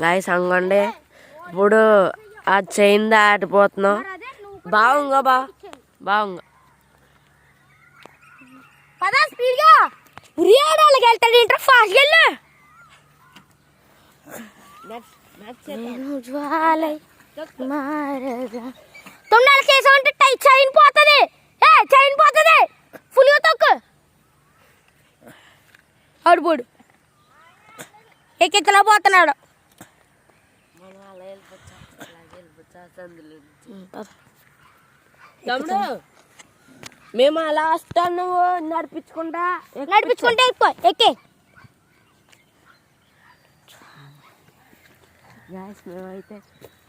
Guys అంగండి ఇప్పుడు ఆ chain దాటిపోతున్నాం. బాగుంగా బాగుంగా పదా స్పీడ్గా ఉరియాడాలకి వెళ్తాడు ఇంటర్ ఫాస్ట్ వెళ్ళు. తొమ్మిది చేసామంటే చైన్ పోతుంది. చైన్ పోతుంది ఫుల్గా తొక్కు. ఆడుపోడు ఎక్కెత్తలా పోతున్నాడు. మేము అలా వస్తాను, నువ్వు నడిపించుకుంటా ఎక్కే. మేమైతే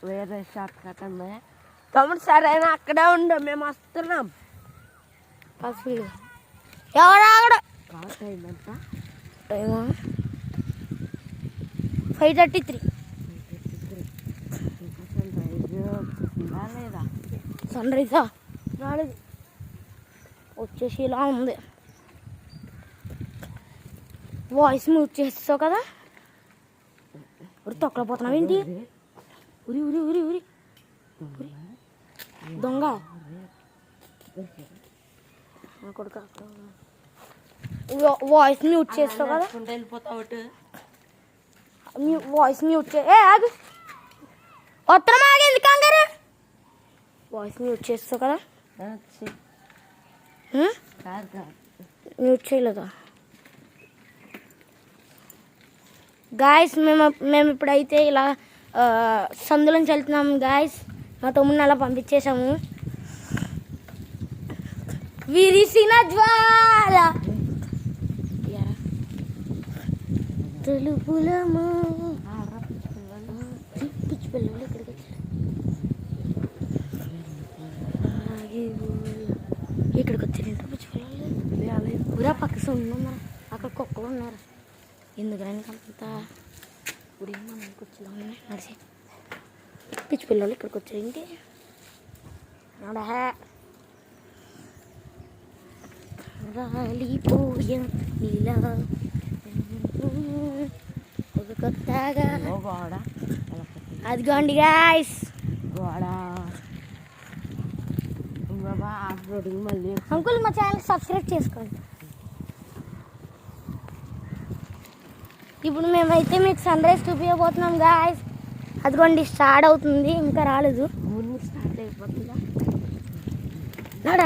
వేరే షార్ట్ కట్ ఉన్నాయి. తమ్ముడు సరైన అక్కడే ఉండు, మేము వస్తున్నాం. ఎవరు ఆవిడ అయిందంట 5:33. లేదా సన్ రైజా రాలేదు, వచ్చేసి ఇలా ఉంది. వాయిస్ మ్యూట్ చేస్తావు కదా. ఉరి తొక్కలేకపోతున్నావు ఏంటి? ఉరి ఉరి ఉరి ఉరి దొంగ కొడుకు. వాయిస్ మ్యూట్ చేస్తావు కదా. వాయిస్ మ్యూట్ ఆగు, ఉత్తరం ఆగేంది కంగారు. వాయిస్ మ్యూట్ చేస్తావు కదా. మ్యూట్ చేయలేదా గాయస్? మేము ఇప్పుడైతే ఇలా సందులోంచి వెళ్తున్నాము గాయస్. మా తమ్ముడిని అలా పంపించేసాము. విరిసిన జ్వాల తెలుపులము. పిచ్చి పిల్లలు ఇక్కడికి వచ్చారు. ఇక్కడికి వచ్చారంట పిచ్చి పిల్లలు. ఊరా పక్క ఉన్నారు, అక్కడ కుక్కలు ఉన్నారు. ఎందుకని అంత ఇప్పుడు మనం కూర్చులో ఉన్నాయి నడిచి. పిచ్చి పిల్లలు ఇక్కడికి వచ్చారేంటి? రాలిపోయే నీలా కొత్తగా అదిగోండి గాయస్ గోడ. మళ్ళీ అంకుల్ మా ఛానల్ సబ్స్క్రైబ్ చేసుకోండి. ఇప్పుడు మేమైతే మీకు సన్ రైజ్ చూపించబోతున్నాం గాయస్. అదిగోండి స్టార్ట్ అవుతుంది, ఇంకా రాలేదు. స్టార్ట్ అయిపోతుందా?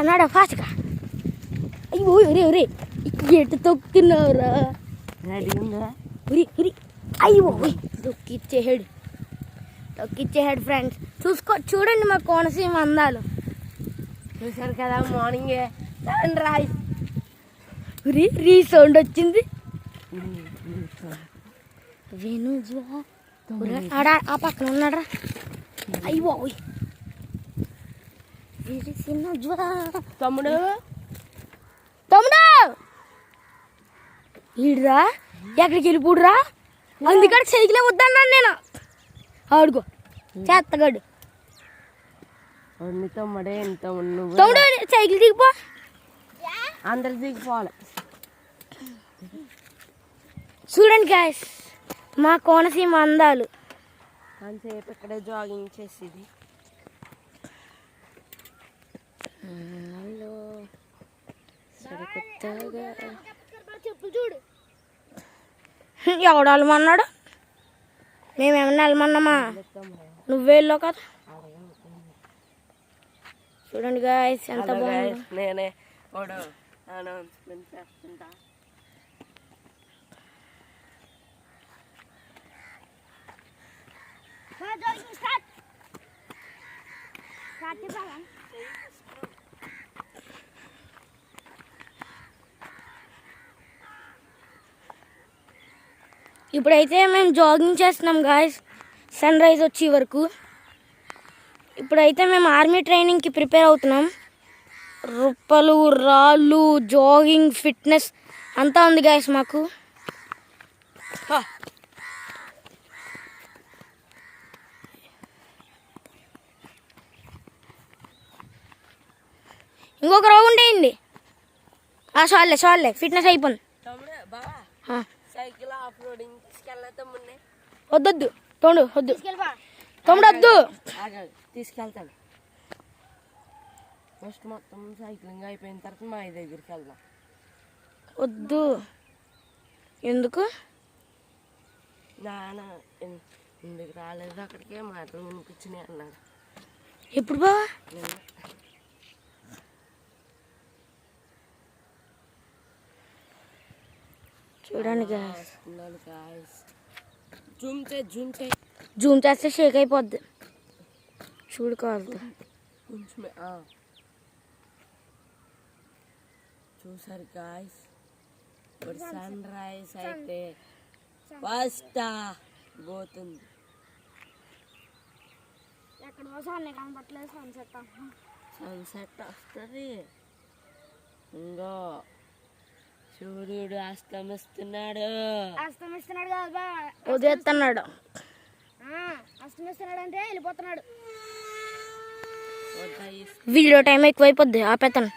నాడా ఫాస్ట్గా. అయ్యో ఒరే ఒరే ఎటు తొక్కుతున్నావురా. రెడీ ఉందా? ఉరి అయ్యో తొక్కిచ్చేసాడు ఫ్రెండ్స్. చూడండి మా కోనసీమ అందాలు. చూసారు కదా మార్నింగే రాయి రీ సౌండ్ వచ్చింది. ఆ పక్కన ఉన్నాడా? అయ్యో తమ్ముడు ఈడురా ఎక్కడికి వెళ్ళిపోడురా. అందుకని సైకిలే వద్దన్నాను నేను. ఆడుకో చేత్తగాడు. తమ్ముడు సైకిల్ దిగిపో. అందరు దిగిపోవాలి. చూడండి గాయస్ మా కోనసీమ అందాలు. అంతసేపు ఇక్కడే జాగింగ్ చేసేది. చూడు ఎవడు వెళ్ళమన్నాడు? మేమేమన్నా వెళ్ళమన్నామా? నువ్వే వెళ్ళావు కదా. చూడండి గాయస్ ఎంత బాగుంది. నేనే అనౌన్స్మెంట్ చేస్తుంటా. ఇప్పుడైతే మేము జాగింగ్ చేస్తున్నాం గాయస్ సన్ రైజ్ వచ్చే వరకు. ఇప్పుడైతే మేము ఆర్మీ ట్రైనింగ్కి ప్రిపేర్ అవుతున్నాం. రుప్పలు రాళ్ళు జాగింగ్ ఫిట్నెస్ అంతా ఉంది గాయస్ మాకు. ఇంకొక రౌండ్ అయింది. చాలే ఫిట్నెస్ అయిపోయింది. సైకిల్ ఆఫ్ రోడింగ్ వద్దొద్దు తమ్ముడు వద్దు, తమ్ముడు వద్దు. తీసుకెళ్తాను. ఫస్ట్ మొత్తం సైక్లింగ్ అయిపోయిన తర్వాత మా దగ్గరికి వెళ్దాం. వద్దు. ఎందుకు? నాన్న ఎందుకు రాలేదు అక్కడికే మాటలు వినిపించినాయి అన్నాడు. ఎప్పుడు బావా? చూడండి గాయస్, జూమ్ చేస్తే షేక్ అయిపోద్ది. చూడు కాదు. కొంచెమే చూసారు గాయస్, ఇప్పుడు సన్ రైజ్ అయితే ఫస్ట్ పోతుంది. సన్సెట్ వస్తుంది. ఇంకో సూర్యుడు అస్తమిస్తున్నాడు. ఉదయిస్తున్నాడు. అస్తమిస్తున్నాడు అంటే వెళ్ళిపోతున్నాడు. వీడియో టైం ఎక్కువైపోద్ది, ఆపేతాను.